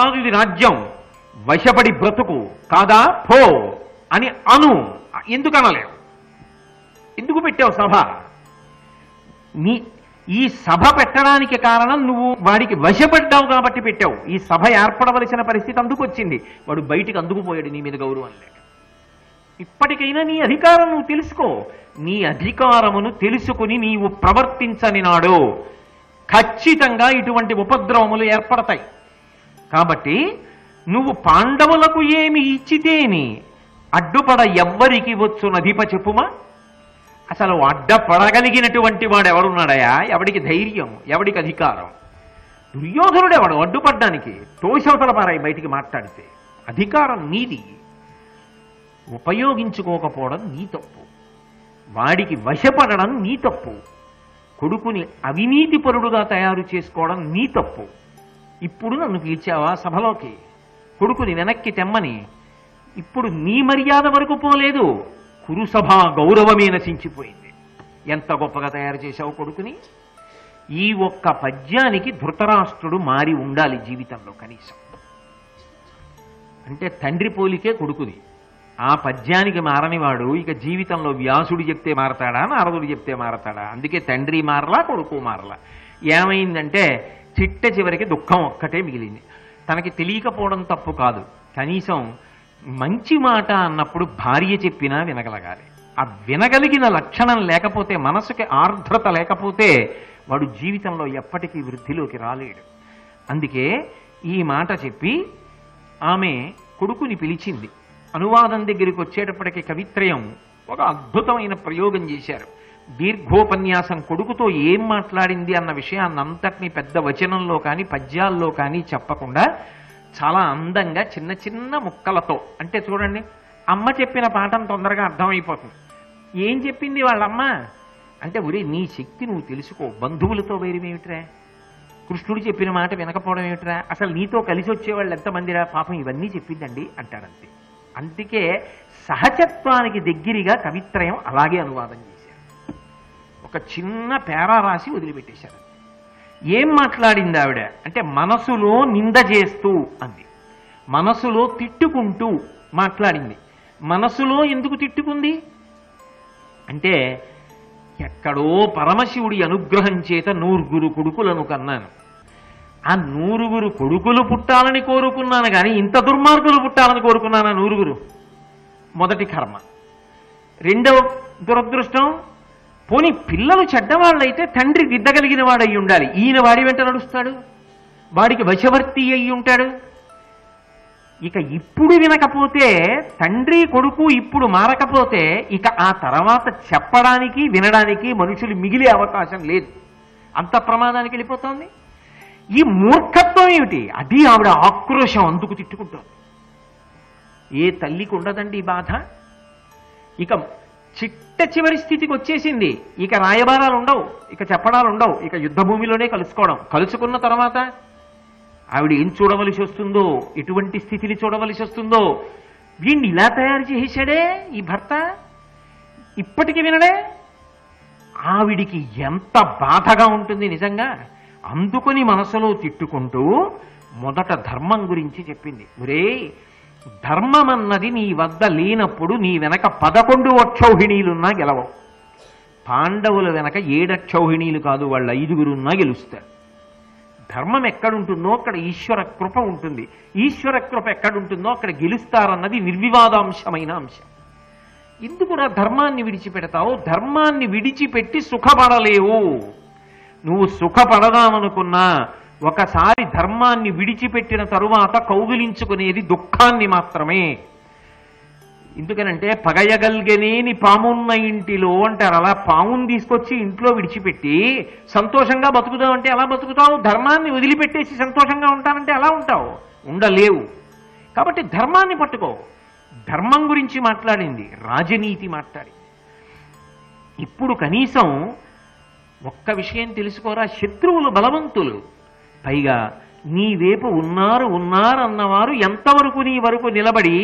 కాదు ఇది రాజ్యం, వశపడి బ్రతుకు కాదా పో అని అను. ఎందుకు అనలేవు? ఎందుకు పెట్టావు సభ? ఈ సభ పెట్టడానికి కారణం నువ్వు వాడికి వశపడ్డావు కాబట్టి పెట్టావు. ఈ సభ ఏర్పడవలసిన పరిస్థితి అందుకు వచ్చింది. వాడు బయటికి అందుకుపోయాడు నీ మీద గౌరవం లేక. ఇప్పటికైనా నీ అధికారం నువ్వు తెలుసుకో. నీ అధికారమును తెలుసుకుని నీవు ప్రవర్తించని నాడు ఖచ్చితంగా ఇటువంటి ఉపద్రవములు ఏర్పడతాయి. కాబట్టి నువ్వు పాండవులకు ఏమి ఇచ్చితేని అడ్డుపడ ఎవ్వరికి వచ్చునధిప చెప్పుమా? అసలు అడ్డపడగలిగినటువంటి వాడు ఎవడున్నాడయా? ఎవడికి ధైర్యం, ఎవడికి అధికారం? దుర్యోధనుడు ఎవడు అడ్డుపడ్డానికి? తోషవతల పారాయి బయటికి మాట్లాడితే. అధికారం నీది, ఉపయోగించుకోకపోవడం నీ తప్పు, వాడికి వశపడడం నీ తప్పు, కొడుకుని అవినీతి పరుడుగా తయారు చేసుకోవడం నీ తప్పు. ఇప్పుడు నన్ను పిలిచావా సభలోకి కొడుకుని వెనక్కి తెమ్మని? ఇప్పుడు నీ మర్యాద వరకు పోలేదు, కురుసభ గౌరవమే నశించిపోయింది. ఎంత గొప్పగా తయారు చేశావు కొడుకుని. ఈ ఒక్క పద్యానికి ధృతరాష్ట్రుడు మారి ఉండాలి జీవితంలో కనీసం. అంటే తండ్రి పోలికే కొడుకుది. ఆ పద్యానికి మారనివాడు ఇక జీవితంలో వ్యాసుడు చెప్తే మారతాడా, నారదుడు చెప్తే మారతాడా? అందుకే తండ్రి మారలా, కొడుకు మారలా. ఏమైందంటే చిట్ట చివరికి దుఃఖం ఒక్కటే మిగిలింది. తనకి తెలియకపోవడం తప్పు కాదు, కనీసం మంచి మాట అన్నప్పుడు భార్య చెప్పినా వినగలగాలి. ఆ వినగలిగిన లక్షణం లేకపోతే, మనసుకి ఆర్ద్రత లేకపోతే వాడు జీవితంలో ఎప్పటికీ వృద్ధిలోకి రాలేడు. అందుకే ఈ మాట చెప్పి ఆమె కొడుకుని పిలిచింది. అనువాదం దగ్గరికి వచ్చేటప్పటికి కవిత్రయం ఒక అద్భుతమైన ప్రయోగం చేశారు. దీర్ఘోపన్యాసం కొడుకుతో ఏం మాట్లాడింది అన్న విషయాన్ని అంతటినీ పెద్ద వచనంలో కానీ పద్యాల్లో కానీ చెప్పకుండా చాలా అందంగా చిన్న చిన్న ముక్కలతో, అంటే చూడండి, అమ్మ చెప్పిన పాఠం తొందరగా అర్థమైపోతుంది. ఏం చెప్పింది వాళ్ళమ్మ అంటే, ఒరే నీ శక్తి నువ్వు తెలుసుకో, బంధువులతో వైరమేమిట్రా, కృష్ణుడు చెప్పిన మాట వినకపోవడం ఏమిట్రా, అసలు నీతో కలిసి వచ్చేవాళ్ళు ఎంతమందిరా, పాపం ఇవన్నీ చెప్పిందండి అంటాడంతే. అందుకే సహజత్వానికి దగ్గరగా కవిత్రయం అలాగే అనువాదం చేశారు. ఒక చిన్న పేరా రాసి వదిలిపెట్టేశారు. ఏం మాట్లాడింది ఆవిడ అంటే, మనసులో నింద చేస్తూ అంది, మనసులో తిట్టుకుంటూ మాట్లాడింది. మనసులో ఎందుకు తిట్టుకుంది అంటే, ఎక్కడో పరమశివుడి అనుగ్రహం చేత 9 కొడుకులను కన్నాను, ఆ 9 కొడుకులు పుట్టాలని కోరుకున్నాను కానీ ఇంత దుర్మార్గులు పుట్టాలని కోరుకున్నాను. 9 మొదటి కర్మ. రెండవ దురదృష్టం, పోనీ పిల్లలు చెడ్డవాళ్ళైతే తండ్రి దిద్దగలిగిన వాడయి ఉండాలి. ఈయన వాడి వెంట నడుస్తాడు, వాడికి వశవర్తి అయి ఉంటాడు. ఇక ఇప్పుడు వినకపోతే, తండ్రి కొడుకు ఇప్పుడు మారకపోతే ఇక ఆ తర్వాత చెప్పడానికి వినడానికి మనుషులు మిగిలే అవకాశం లేదు. అంత ప్రమాదానికి వెళ్ళిపోతోంది. ఈ మూర్ఖత్వం ఏమిటి? అది ఆవిడ ఆక్రోశం, అందుకు తిట్టుకుంటోంది. ఏ తల్లికి ఉండదండి ఈ బాధ. ఇక చిట్ట చివరి స్థితికి వచ్చేసింది. ఇక రాయబారాలు ఉండవు, ఇక చెప్పడాలు ఉండవు, ఇక యుద్ధ భూమిలోనే కలుసుకోవడం. కలుసుకున్న తర్వాత ఆవిడ ఏం చూడవలసి వస్తుందో, ఎటువంటి స్థితిని చూడవలసి వస్తుందో. వీణ్ణి ఇలా తయారు చేశాడే ఈ భర్త, ఇప్పటికి వినడే. ఆవిడికి ఎంత బాధగా ఉంటుంది నిజంగా. అందుకుని మనసులో తిట్టుకుంటూ మొదట ధర్మం గురించి చెప్పింది. ఒరే, ధర్మం అన్నది నీ వద్ద లేనప్పుడు నీ వెనక 11 అక్షౌహిణీలున్నా గెలవవు. పాండవుల వెనక 7 అక్షౌహిణీలు కాదు, వాళ్ళు 5 గెలుస్తారు. ధర్మం ఎక్కడుంటుందో అక్కడ ఈశ్వర కృప ఉంటుంది. ఈశ్వర కృప ఎక్కడుంటుందో అక్కడ గెలుస్తారన్నది నిర్వివాదాంశమైన అంశం. ఎందుకురా ధర్మాన్ని విడిచిపెడతావు? ధర్మాన్ని విడిచిపెట్టి సుఖపడలేవు. నువ్వు సుఖపడదామనుకున్నా ఒకసారి ధర్మాన్ని విడిచిపెట్టిన తరువాత కౌగిలించుకునేది దుఃఖాన్ని మాత్రమే. ఎందుకనంటే పగయగల్గనేని పామున్న ఇంటిలో అంటారు. అలా పాముని తీసుకొచ్చి ఇంట్లో విడిచిపెట్టి సంతోషంగా బతుకుదామంటే ఎలా బతుకుతావు? ధర్మాన్ని వదిలిపెట్టేసి సంతోషంగా ఉంటానంటే ఎలా ఉంటావు? ఉండలేవు. కాబట్టి ధర్మాన్ని పట్టుకో. ధర్మం గురించి మాట్లాడింది, రాజనీతి మాట్లాడింది. ఇప్పుడు కనీసం ఒక్క విషయం తెలుసుకోరా, శత్రువులు బలవంతులు, పైగా నీ వైపు ఉన్నారన్నవారు ఎంతవరకు నీ వరకు నిలబడి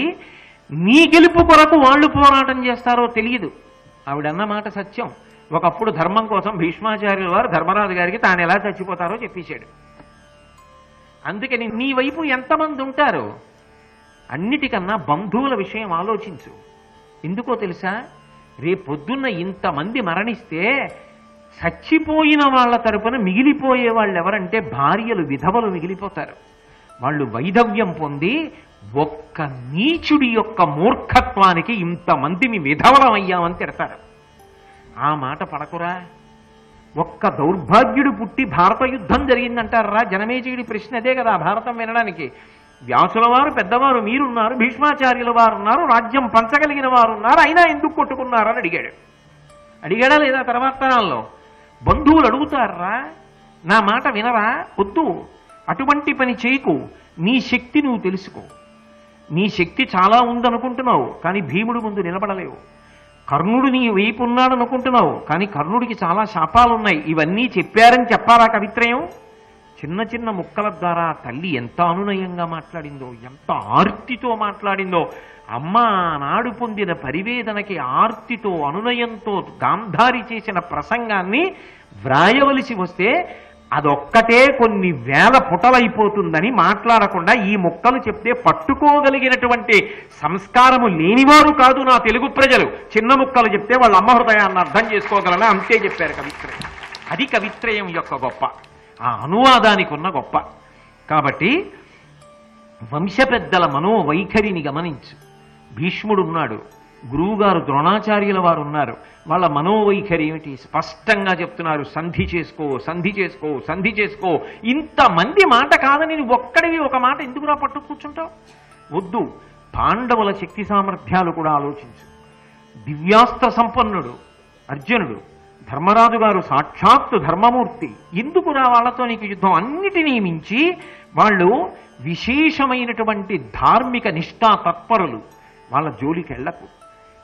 నీ గెలుపు కొరకు వాళ్ళు పోరాటం చేస్తారో తెలియదు. ఆవిడన్న మాట సత్యం. ఒకప్పుడు ధర్మం కోసం భీష్మాచార్యుల వారు ధర్మరాజు గారికి తాను ఎలా చచ్చిపోతారో చెప్పేశాడు. అందుకని నీ వైపు ఎంతమంది ఉంటారు? అన్నిటికన్నా బంధువుల విషయం ఆలోచించు. ఎందుకో తెలుసా? రేపొద్దున్న ఇంతమంది మరణిస్తే చచ్చిపోయిన వాళ్ళ తరపున మిగిలిపోయే వాళ్ళు ఎవరంటే భార్యలు, విధవలు మిగిలిపోతారు. వాళ్ళు వైధవ్యం పొంది ఒక్క నీచుడి యొక్క మూర్ఖత్వానికి ఇంతమంది మీ విధవలమయ్యామని తిడతారు. ఆ మాట పడకురా. ఒక్క దౌర్భాగ్యుడు పుట్టి భారత యుద్ధం జరిగిందంటారా? జనమేజయుడి ప్రశ్న అదే కదా భారతం వినడానికి. వ్యాసుల వారు పెద్దవారు మీరున్నారు, భీష్మాచార్యుల వారు ఉన్నారు, రాజ్యం పంచగలిగిన వారు ఉన్నారు, అయినా ఎందుకు కొట్టుకున్నారని అడిగాడు. అడిగాడా లేదా? తర్వాత తరాల్లో బంధువులు అడుగుతారా? నా మాట వినరా? వద్దు, అటువంటి పని చేయకు. నీ శక్తి నువ్వు తెలుసుకో. నీ శక్తి చాలా ఉందనుకుంటున్నావు, కానీ భీముడు ముందు నిలబడలేవు. కర్ణుడు నీ వైపు ఉన్నాడు అనుకుంటున్నావు, కానీ కర్ణుడికి చాలా శాపాలున్నాయి. ఇవన్నీ చెప్పారని చెప్పారా కవిత్రయం? చిన్న చిన్న ముక్కల ద్వారా తల్లి ఎంత అనునయంగా మాట్లాడిందో, ఎంత ఆర్తితో మాట్లాడిందో. అమ్మ నాడు పొందిన పరివేదనకి ఆర్తితో అనునయంతో గాంధారి చేసిన ప్రసంగాన్ని వ్రాయవలసి వస్తే అదొక్కటే కొన్ని వేల పుటలైపోతుందని మాట్లాడకుండా ఈ ముక్కలు చెప్తే పట్టుకోగలిగినటువంటి సంస్కారము లేనివారు కాదు నా తెలుగు ప్రజలు. చిన్న ముక్కలు చెప్తే వాళ్ళ అమ్మ హృదయాన్ని అర్థం చేసుకోగలరా? అంతే చెప్పారు కవిత్రయం. అది కవిత్రయం యొక్క గొప్ప, ఆ అనువాదానికి ఉన్న గొప్ప. కాబట్టి వంశ పెద్దల మనోవైఖరిని గమనించు. భీష్ముడున్నాడు, గురువుగారు ద్రోణాచార్యుల వారు ఉన్నారు. వాళ్ళ మనోవైఖరి ఏమిటి? స్పష్టంగా చెప్తున్నారు, సంధి చేసుకో, సంధి చేసుకో, సంధి చేసుకో. ఇంతమంది మాట కాదని ఒక్కడివి ఒక మాట ఎందుకురా పట్టు కూర్చుంటావు? వద్దు. పాండవుల శక్తి సామర్థ్యాలు కూడా ఆలోచించు. దివ్యాస్త్ర సంపన్నుడు అర్జునుడు, ధర్మరాజు గారు సాక్షాత్తు ధర్మమూర్తి. ఎందుకురా వాళ్ళతో నీకు యుద్ధం? అన్నిటినీ మించి వాళ్ళు విశేషమైనటువంటి ధార్మిక నిష్ఠా తత్పరులు. వాళ్ళ జోలికి వెళ్ళకు.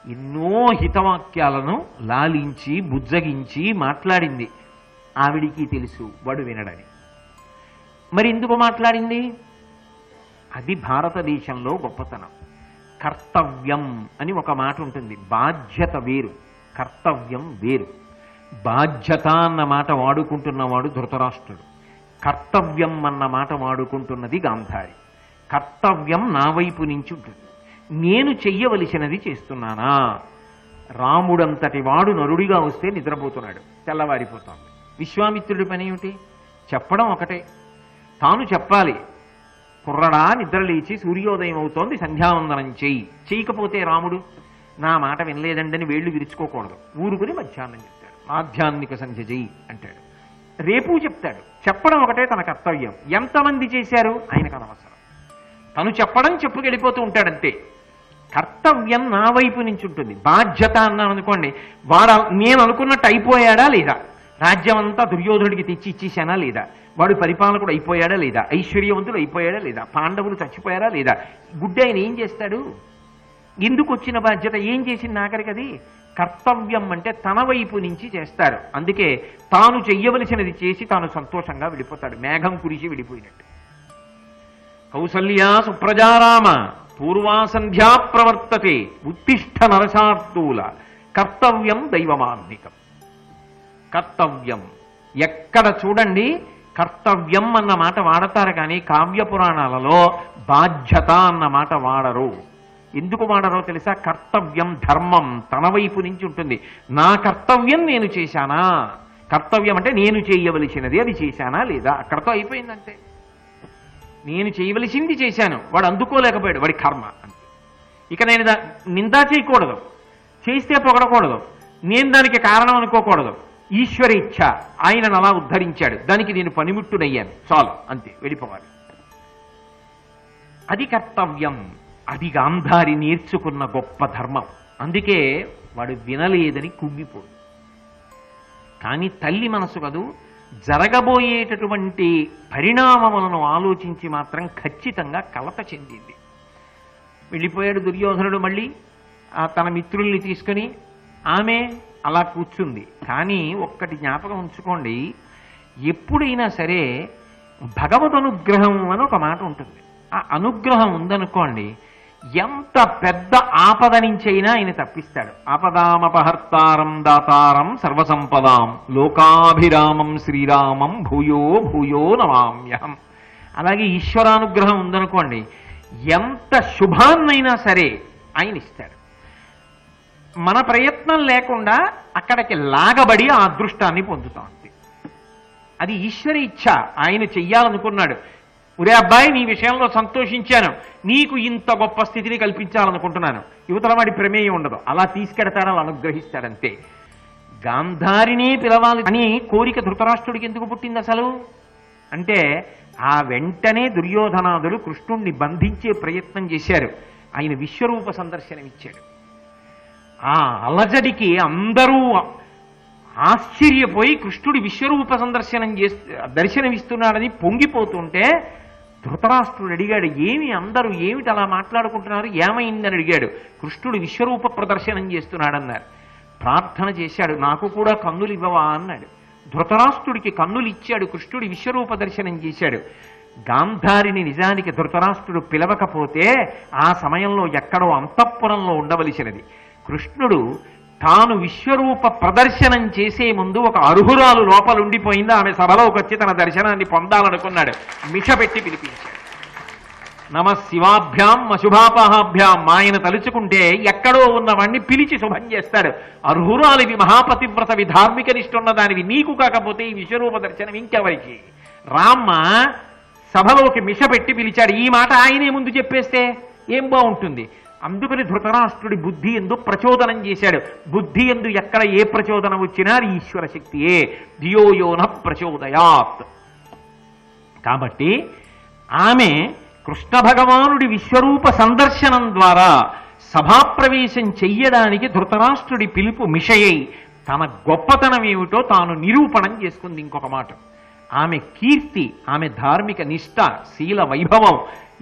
ఎన్నో హితవాక్యాలను లాలించి బుజ్జగించి మాట్లాడింది. ఆవిడికి తెలుసు వాడు వినడని. మరి ఎందుకు మాట్లాడింది? అది భారతదేశంలో గొప్పతనం. కర్తవ్యం అని ఒక మాట ఉంటుంది. బాధ్యత వేరు, కర్తవ్యం వేరు. బాధ్యత అన్న మాట వాడుకుంటున్నవాడు ధృతరాష్ట్రుడు, కర్తవ్యం అన్న మాట వాడుకుంటున్నది గాంధారి. కర్తవ్యం నా వైపు నుంచి ఉంటుంది. నేను చెయ్యవలసినది చేస్తున్నానా? రాముడంతటి వాడు నరుడిగా వస్తే నిద్రపోతున్నాడు, తెల్లవారిపోతాడు. విశ్వామిత్రుడి పని ఏమిటి? చెప్పడం ఒకటే, తాను చెప్పాలి. కుర్రడా నిద్రలేచి సూర్యోదయం అవుతోంది, సంధ్యావందనం చెయ్యి. చేయకపోతే రాముడు నా మాట వినలేదండని వేళ్లు విరుచుకోకూడదు. ఊరుకుని మధ్యాహ్నం చెప్తాడు, మాధ్యాహ్నిక సంధ్య చెయ్యి అంటాడు. రేపు చెప్తాడు. చెప్పడం ఒకటే తన కర్తవ్యం. ఎంతమంది చేశారు ఆయనకు అనవసరం. తను చెప్పడం చెప్పుకెళ్ళిపోతూ ఉంటాడంతే. కర్తవ్యం నా వైపు నుంచి ఉంటుంది. బాధ్యత అన్నాను అనుకోండి, వాడు నేను అనుకున్నట్టు అయిపోయాడా లేదా? రాజ్యం అంతా దుర్యోధనుడికి తెచ్చి ఇచ్చేసానా లేదా? వాడు పరిపాలకుడు అయిపోయాడా లేదా? ఐశ్వర్యవంతుడు అయిపోయాడా లేదా? పాండవులు చచ్చిపోయారా లేదా? గుడ్డి ఆయన ఏం చేస్తాడు? ఎందుకు వచ్చిన బాధ్యత? ఏం చేసింది ఆఖరికి? అది కర్తవ్యం అంటే తన వైపు నుంచి చేస్తాడు. అందుకే తాను చెయ్యవలసినది చేసి తాను సంతోషంగా వెళ్ళిపోతాడు, మేఘం కురిసి వెళ్ళిపోయినట్టు. కౌసల్యా సుప్రజారామ పూర్వా సంధ్యా ప్రవర్తతే ఉత్తిష్ట నరశార్దూల కర్తవ్యం దైవమాన్నికం. కర్తవ్యం ఎక్కడ చూడండి కర్తవ్యం అన్న మాట వాడతారు, కానీ కావ్య పురాణాలలో బాధ్యత అన్న మాట వాడరు. ఎందుకు వాడరో తెలుసా? కర్తవ్యం ధర్మం తన వైపు నుంచి ఉంటుంది. నా కర్తవ్యం నేను చేశానా? కర్తవ్యం అంటే నేను చేయవలసినది, అది చేశానా లేదా? అక్కడతో అయిపోయిందంటే. నేను చేయవలసింది చేశాను, వాడు అందుకోలేకపోయాడు, వాడి కర్మ అంతే. ఇక నేను నిందా చేయకూడదు, చేస్తే పొగడకూడదు, నేను దానికి కారణం అనుకోకూడదు. ఈశ్వర ఇచ్ఛ, ఆయనను అలా ఉద్ధరించాడు, దానికి నేను పనిముట్టునయ్యాను, చాలు, అంతే, వెళ్ళిపోవాలి. అది కర్తవ్యం. అది గాంధారి నేర్చుకున్న గొప్ప ధర్మం. అందుకే వాడు వినలేదని కుంగిపోడు. కానీ తల్లి మనసు కదూ, జరగబోయేటటువంటి పరిణామములను ఆలోచించి మాత్రం ఖచ్చితంగా కలత చెందింది. వెళ్ళిపోయాడు దుర్యోధనుడు. మళ్ళీ తన మిత్రుల్ని తీసుకుని ఆమె అలా కూర్చుంది. కానీ ఒక్కటి జ్ఞాపకం ఉంచుకోండి, ఎప్పుడైనా సరే భగవద్ అనుగ్రహం అని ఒక మాట ఉంటుంది. ఆ అనుగ్రహం ఉందనుకోండి, ఎంత పెద్ద ఆపద నుంచైనా ఆయన తప్పిస్తాడు. ఆపదామపహర్తారం దాతారం సర్వసంపదాం లోకాభిరామం శ్రీరామం భూయో భూయో నమామ్యహం. అలాగే ఈశ్వరానుగ్రహం ఉందనుకోండి, ఎంత శుభాన్నైనా సరే ఆయన ఇస్తాడు. మన ప్రయత్నం లేకుండా అక్కడికి లాగబడి ఆ అదృష్టాన్ని పొందుతాం. అది ఈశ్వర ఇచ్ఛ. ఆయన చెయ్యాలనుకున్నాడు. ఒరే అబ్బాయి, నీ విషయంలో సంతోషించాను, నీకు ఇంత గొప్ప స్థితిని కల్పించాలనుకుంటున్నాను. యువతల వాడి ప్రమేయం ఉండదు, అలా తీసుకెడతాడు, అలా అనుగ్రహిస్తాడంతే. గాంధారినే పిలవాలి అని కోరిక ధృతరాష్ట్రుడికి ఎందుకు పుట్టింది అసలు అంటే, ఆ వెంటనే దుర్యోధనాదులు కృష్ణుణ్ణి బంధించే ప్రయత్నం చేశారు. ఆయన విశ్వరూప సందర్శనం ఇచ్చాడు. ఆ అలజడికి అందరూ ఆశ్చర్యపోయి కృష్ణుడి విశ్వరూప దర్శనమిస్తున్నాడని పొంగిపోతుంటే ధృతరాష్ట్రుడు అడిగాడు, ఏమి అందరూ ఏమిటి అలా మాట్లాడుకుంటున్నారు, ఏమైందని అడిగాడు. కృష్ణుడు విశ్వరూప ప్రదర్శనం చేస్తున్నాడన్నారు. ప్రార్థన చేశాడు, నాకు కూడా కన్నులు ఇవ్వవా అన్నాడు. ధృతరాష్ట్రుడికి కన్నులు ఇచ్చాడు, కృష్ణుడి విశ్వరూప దర్శనం చేశాడు. గాంధారిని నిజానికి ధృతరాష్ట్రుడు పిలవకపోతే ఆ సమయంలో ఎక్కడో అంతఃపురంలో ఉండవలసినది. కృష్ణుడు తాను విశ్వరూప ప్రదర్శనం చేసే ముందు ఒక అర్హురాలు లోపలుండిపోయింది, ఆమె సభలోకి వచ్చి తన దర్శనాన్ని పొందాలనుకున్నాడు. మిషపెట్టి పిలిపించాడు. నమ శివాభ్యాం అశుభాపహాభ్యాం. ఆయన తలుచుకుంటే ఎక్కడో ఉన్నవాణ్ణి పిలిచి శుభం చేస్తాడు. అర్హురాలివి, మహాపతివ్రతవి, ధార్మిక నిష్ఠున్న దానివి, నీకు కాకపోతే ఈ విశ్వరూప దర్శనం ఇంకెవరికి? రామ్మ సభలోకి మిషపెట్టి పిలిచాడు. ఈ మాట ఆయనే ముందు చెప్పేస్తే ఏం బాగుంటుంది? అందుకని ధృతరాష్ట్రుడి బుద్ధి ఎందు ప్రచోదనం చేశాడు. బుద్ధి ఎందు ఎక్కడ ఏ ప్రచోదనం వచ్చినా ఈశ్వర శక్తియే. ధియోయోన ప్రచోదయాత్. కాబట్టి ఆమె కృష్ణ భగవానుడి విశ్వరూప సందర్శనం ద్వారా సభాప్రవేశం చెయ్యడానికి ధృతరాష్ట్రుడి పిలుపు మిషయై తన గొప్పతనం ఏమిటో తాను నిరూపణం చేసుకుంది. ఇంకొక మాట, ఆమె కీర్తి, ఆమె ధార్మిక నిష్ఠ, శీల వైభవం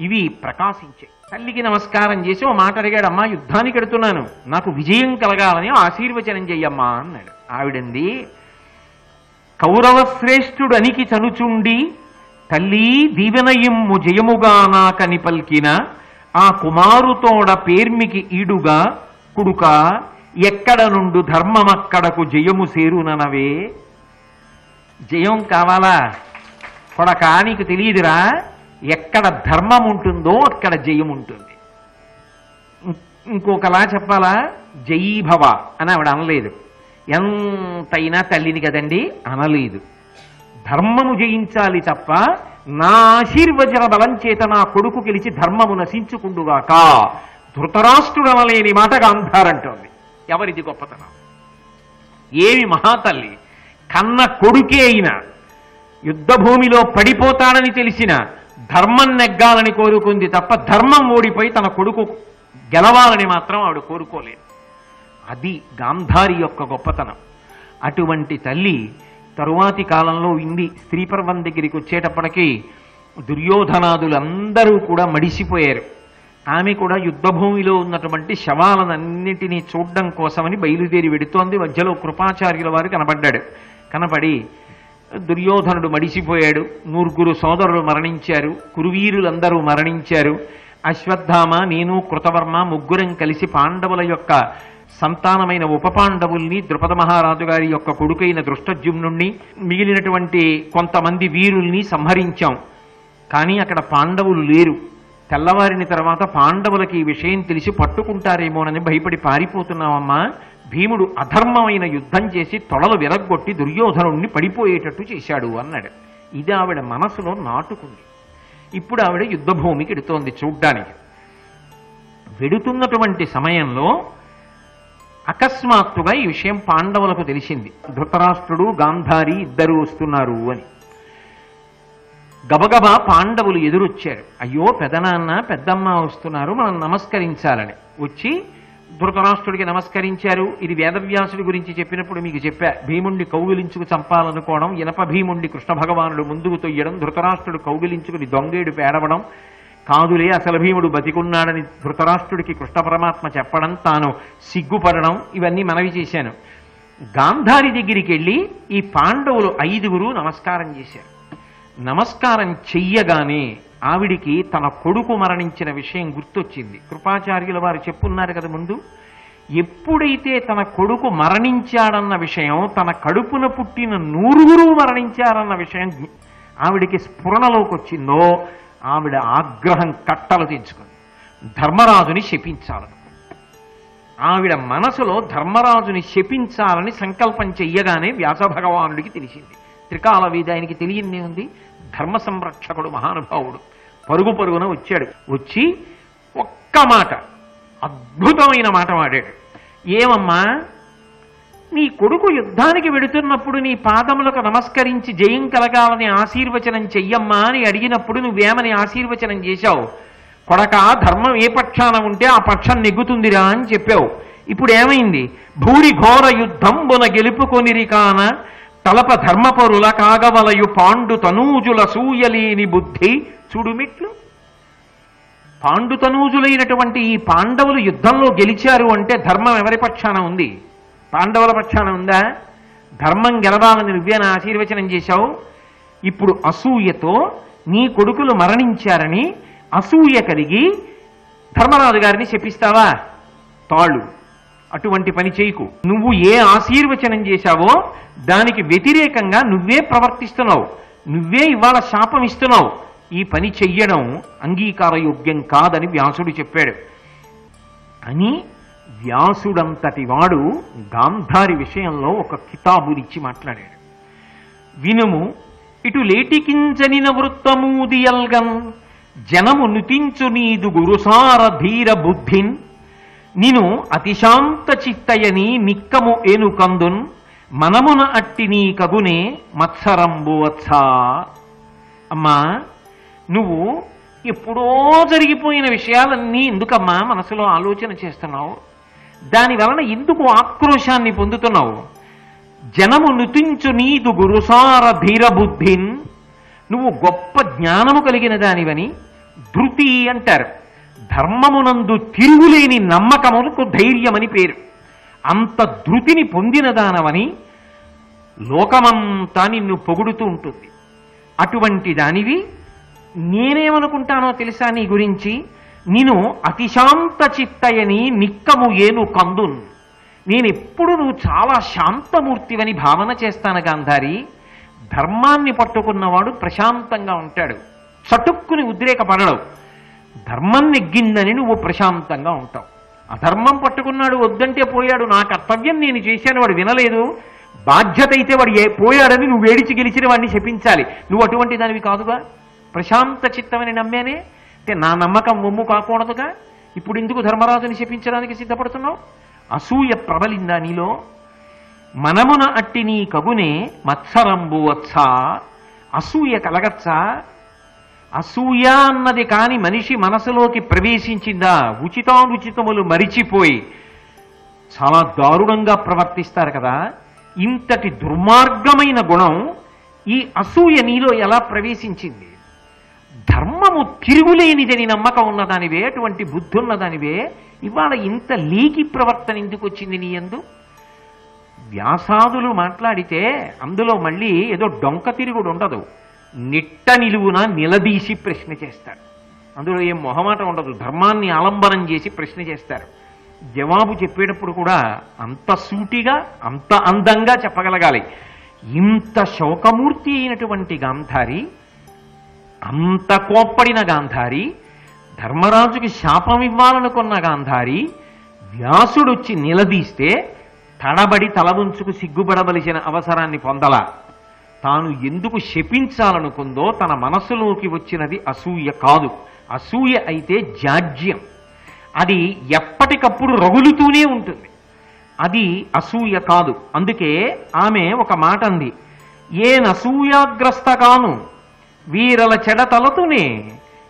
ఇవి ప్రకాశించాయి. తల్లికి నమస్కారం చేసి ఓ మాట అడిగాడు, అమ్మా యుద్ధానికి ఎడుతున్నాను, నాకు విజయం కలగాలని ఆశీర్వచనం చెయ్యమ్మా అన్నాడు. ఆవిడంది, కౌరవ శ్రేష్ఠుడు అనికి చనుచుండి తల్లి దీవెనయిమ్ము జయముగా నాకని పల్కిన ఆ కుమారుతోడ పేర్మికి ఈడుగా కుడుక ఎక్కడ నుండు ధర్మమక్కడకు జయము సేరుననవే. జయం కావాలా కొడక? నీకు తెలియదురా, ఎక్కడ ధర్మం ఉంటుందో అక్కడ జయం ఉంటుంది. ఇంకొకలా చెప్పాలా, జయీభవ అని ఆవిడ అనలేదు. ఎంతైనా తల్లిని కదండి అనలేదు. ధర్మము జయించాలి తప్ప నా ఆశీర్వచన బలం చేత నా కొడుకు గెలిచి ధర్మము నశించుకుండుగాక. ధృతరాష్ట్రుడు అనలేని మాట గాంధారంటోంది. ఎవరిది గొప్పతనం? ఏమి మహాతల్లి! కన్న కొడుకే అయినా యుద్ధ భూమిలో పడిపోతాడని తెలిసిన ధర్మం నెగ్గాలని కోరుకుంది తప్ప ధర్మం ఓడిపోయి తన కొడుకు గెలవాలని మాత్రం ఆవిడ కోరుకోలేదు. అది గాంధారి యొక్క గొప్పతనం. అటువంటి తల్లి తరువాతి కాలంలో ఇంది స్త్రీ పర్వం దగ్గరికి వచ్చేటప్పటికీ దుర్యోధనాదులందరూ కూడా మడిసిపోయారు. ఆమె కూడా యుద్ధభూమిలో ఉన్నటువంటి శవాలనన్నిటినీ చూడడం కోసమని బయలుదేరి వెడుతోంది. మధ్యలో కృపాచార్యుల వారు కనబడ్డాడు. కనపడి, దుర్యోధనుడు మడిసిపోయాడు, 9 సోదరులు మరణించారు, కురువీరులందరూ మరణించారు, అశ్వత్థామ, నేను, కృతవర్మ ముగ్గురం కలిసి పాండవుల యొక్క సంతానమైన ఉపపాండవుల్ని, ద్రుపద మహారాజు గారి యొక్క కొడుకైన దృష్టద్యుమ్నుణ్ణి, మిగిలినటువంటి కొంతమంది వీరుల్ని సంహరించాం. కానీ అక్కడ పాండవులు లేరు. తెల్లవారిన తర్వాత పాండవులకి ఈ విషయం తెలిసి పట్టుకుంటారేమోనని భయపడి పారిపోతున్నామమ్మా. భీముడు అధర్మమైన యుద్ధం చేసి తొడలు విరగ్గొట్టి దుర్యోధనుణ్ణి పడిపోయేటట్టు చేశాడు అన్నాడు. ఇది ఆవిడ మనసులో నాటుకుంది. ఇప్పుడు ఆవిడ యుద్ధభూమికి ఎడుతోంది చూడ్డానికి. వెడుతున్నటువంటి సమయంలో అకస్మాత్తుగా ఈ విషయం పాండవులకు తెలిసింది. ధృతరాష్ట్రుడు, గాంధారి ఇద్దరు వస్తున్నారు అని. గబగబా పాండవులు ఎదురొచ్చారు. అయ్యో, పెదనాన్న పెద్దమ్మ వస్తున్నారు, మనం నమస్కరించాలని వచ్చి ధృతరాష్ట్రుడికి నమస్కరించారు. ఇది వేదవ్యాసుడి గురించి చెప్పినప్పుడు మీకు చెప్పా. భీముణ్ణి కౌగిలించుకు చంపాలనుకోవడం, ఇనప భీముణ్ణి కృష్ణ భగవానుడు ముందుకు తొయ్యడం, ధృతరాష్ట్రుడు కౌగిలించుకుని దొంగేడు పేడవడం, కాదులే అసలు భీముడు బతికున్నాడని ధృతరాష్ట్రుడికి కృష్ణ పరమాత్మ చెప్పడం, తాను సిగ్గుపడడం, ఇవన్నీ మనవి చేశాను. గాంధారి దగ్గరికి వెళ్ళి ఈ పాండవులు 5 నమస్కారం చేశారు. నమస్కారం చెయ్యగానే ఆవిడికి తన కొడుకు మరణించిన విషయం గుర్తొచ్చింది. కృపాచార్యుల వారు చెప్పున్నారు కదా ముందు, ఎప్పుడైతే తన కొడుకు మరణించాడన్న విషయం, తన కడుపున పుట్టిన 9 మరణించారన్న విషయం ఆవిడికి స్ఫురణలోకి వచ్చిందో ఆవిడ ఆగ్రహం కట్టలు తెంచుకుంది, ధర్మరాజుని శపించాలను. ఆవిడ మనసులో ధర్మరాజుని శపించాలని సంకల్పం చెయ్యగానే వ్యాస భగవానుడికి తెలిసింది. త్రికాల వీధి ఆయనకి తెలియందే ఉంది. ధర్మ సంరక్షకుడు మహానుభావుడు పరుగు పరుగున వచ్చాడు. వచ్చి ఒక్క మాట, అద్భుతమైన మాట వాడాడు. ఏమమ్మా, నీ కొడుకు యుద్ధానికి వెడుతున్నప్పుడు నీ పాదములకు నమస్కరించి జయం కలగాలని ఆశీర్వచనం చెయ్యమ్మా అని అడిగినప్పుడు నువ్వేమని ఆశీర్వచనం చేశావు? కొడక, ధర్మం ఏ పక్షాన ఉంటే ఆ పక్షం నెగ్గుతుందిరా అని చెప్పావు. ఇప్పుడు ఏమైంది? భూరి ఘోర యుద్ధంబున గెలుపుకొనిరి కాన తలప ధర్మపరుల కాగవలయు పాండు తనూజుల సూయలేని బుద్ధి చూడుమిట్లు. పాండుతనూజులైనటువంటి ఈ పాండవులు యుద్ధంలో గెలిచారు అంటే ధర్మం ఎవరి పక్షాన ఉంది? పాండవుల పక్షాన ఉందా? ధర్మం గెలవాలని నువ్వేనా ఆశీర్వచనం చేశావు? ఇప్పుడు అసూయతో నీ కొడుకులు మరణించారని అసూయ కలిగి ధర్మరాజు గారిని శపిస్తావా? తాళ్ళు, అటువంటి పని చేయకు. నువ్వు ఏ ఆశీర్వచనం చేశావో దానికి వ్యతిరేకంగా నువ్వే ప్రవర్తిస్తున్నావు, నువ్వే ఇవాళ శాపం ఇస్తున్నావు. ఈ పని చెయ్యడం అంగీకారయోగ్యం కాదని వ్యాసుడు చెప్పాడు. అని వ్యాసుడంతటి వాడు గాంధారి విషయంలో ఒక కితాబునిచ్చి మాట్లాడాడు. వినుము, ఇటు లేటికించనిన వృత్తమూదియల్గన్ జనము నుతించు నీదు గురుసార ధీర బుద్ధిన్ నిను అతిశాంత చిత్తయని నిక్కము ఏనుకందున్ మనమున అట్టి నీ కగునే మత్సరంబు వత్సా. అమ్మా, నువ్వు ఎప్పుడో జరిగిపోయిన విషయాలన్నీ ఎందుకమ్మా మనసులో ఆలోచన చేస్తున్నావు? దాని వలన ఎందుకు ఆక్రోశాన్ని పొందుతున్నావు? జనము నుతించు నీదు గురుసార ధీర బుద్ధిన్, నువ్వు గొప్ప జ్ఞానము కలిగిన దానివని ధృతి అంటారు. ధర్మమునందు తిరుగులేని నమ్మకములకు ధైర్యమని పేరు. అంత ధృతిని పొందిన దానవని లోకమంతా నిన్ను పొగుడుతూ ఉంటుంది. అటువంటి దానివి నేనేమనుకుంటానో తెలుసా నీ గురించి? నేను అతిశాంత చిత్తయని నిక్కము ఏను కందున్. నేనెప్పుడు నువ్వు చాలా శాంతమూర్తివని భావన చేస్తాను గాంధారి. ధర్మాన్ని పట్టుకున్నవాడు ప్రశాంతంగా ఉంటాడు, చటుక్కుని ఉద్రేకపడవు. ధర్మం నెగ్గిందని నువ్వు ప్రశాంతంగా ఉంటావు. అధర్మం పట్టుకున్నాడు, వద్దంటే పోయాడు, నా కర్తవ్యం నేను చేశాను, వాడు వినలేదు, బాధ్యత అయితే వాడు పోయాడని నువ్వు వేడిచి గెలిచిన వాడిని శపించాలి. నువ్వు అటువంటి దానివి కాదుగా. ప్రశాంత చిత్తమని నమ్మానే అంటే నా నమ్మకం ఒమ్ము కాకూడదుగా. ఇప్పుడు ఎందుకు ధర్మరాజుని శపించడానికి సిద్ధపడుతున్నావు? అసూయ ప్రబలిందా నీలో? మనమున అట్టి నీ కగునే మత్సరంబు వత్సా. అసూయ కలగచ్చా? అసూయ అన్నది కాని మనిషి మనసులోకి ప్రవేశించిందా ఉచితానుచితములు మరిచిపోయి చాలా దారుణంగా ప్రవర్తిస్తారు కదా. ఇంతటి దుర్మార్గమైన గుణం ఈ అసూయ నీలో ఎలా ప్రవేశించింది? ధర్మము తిరుగులేనిదని నమ్మకం ఉన్నదానివే, అటువంటి బుద్ధి ఉన్నదానివే, ఇవాళ ఇంత లీకి ప్రవర్తన ఎందుకు వచ్చింది నీ యందు? వ్యాసాదులు మాట్లాడితే అందులో మళ్ళీ ఏదో డొంక తిరుగుడు ఉండదు, నిట్ట నిలువున నిలదీసి ప్రశ్న చేస్తారు. అందులో ఏం మొహమాట ఉండదు, ధర్మాన్ని ఆలంబనం చేసి ప్రశ్న చేస్తారు. జవాబు చెప్పేటప్పుడు కూడా అంత సూటిగా అంత అందంగా చెప్పగలగాలి. ఇంత శోకమూర్తి అయినటువంటి గాంధారి, అంత కోప్పడిన గాంధారి, ధర్మరాజుకి శాపం ఇవ్వాలనుకున్న గాంధారి, వ్యాసుడొచ్చి నిలదీస్తే తడబడి తల ఉంచుకు సిగ్గుపడవలసిన అవసరాన్ని పొందలా. తాను ఎందుకు శపించాలనుకుందో తన మనస్సులోకి వచ్చినది అసూయ కాదు. అసూయ అయితే జాడ్యం, అది ఎప్పటికప్పుడు రగులుతూనే ఉంటుంది, అది అసూయ కాదు. అందుకే ఆమె ఒక మాట అంది, ఏనసూయాగ్రస్తగాను వీరల చెడతలతోనే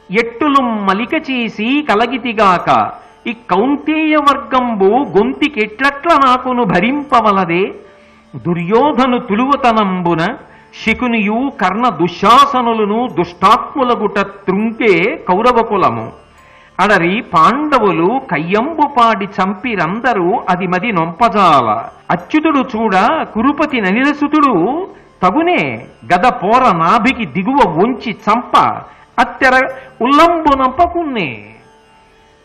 ఎట్టులు మలిక చేసి కలగితిగాక ఈ కౌంతేయ వర్గంబు గొంతికెట్లట్ల నాకును భరింపవలదే దుర్యోధను తులువతనంబున శకునియు కర్ణ దుశ్శాసనులను దుష్టాత్ములగుట త్రుంకే కౌరవకులము అడరి పాండవులు కయ్యంబు పాడి చంపిరందరూ అది మది నొంపజాల అచ్యుతుడు చూడ కురుపతి ననిరసుతుడు తగునే గద పోర నాభికి దిగువ వంచి చంప అత్తెర ఉల్లంబు నంపకున్నే.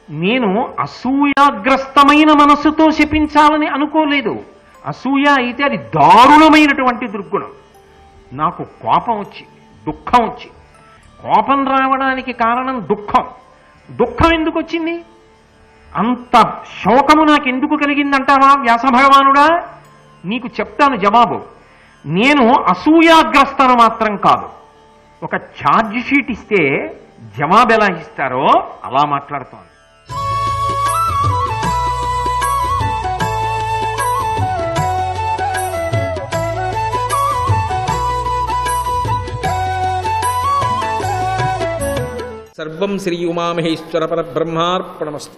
నేను అసూయాగ్రస్తమైన మనస్సుతో శపించాలని అనుకోలేదు. అసూయ అయితే అది దారుణమైనటువంటి దుర్గుణం. నాకు కోపం వచ్చింది, దుఃఖం వచ్చి. కోపం రావడానికి కారణం దుఃఖం. దుఃఖం ఎందుకు వచ్చింది? అంత శోకము నాకెందుకు కలిగిందంటావా వ్యాస భగవానుడా? నీకు చెప్తాను జవాబు. నేను అసూయాగ్రస్తను మాత్రం కాదు. ఒక ఛార్జ్ షీట్ ఇస్తే జవాబు ఎలా ఇస్తారో అలా మాట్లాడుతోంది. సర్వం శ్రీ ఉమామహేశ్వర పరబ్రహ్మార్పణమస్తు.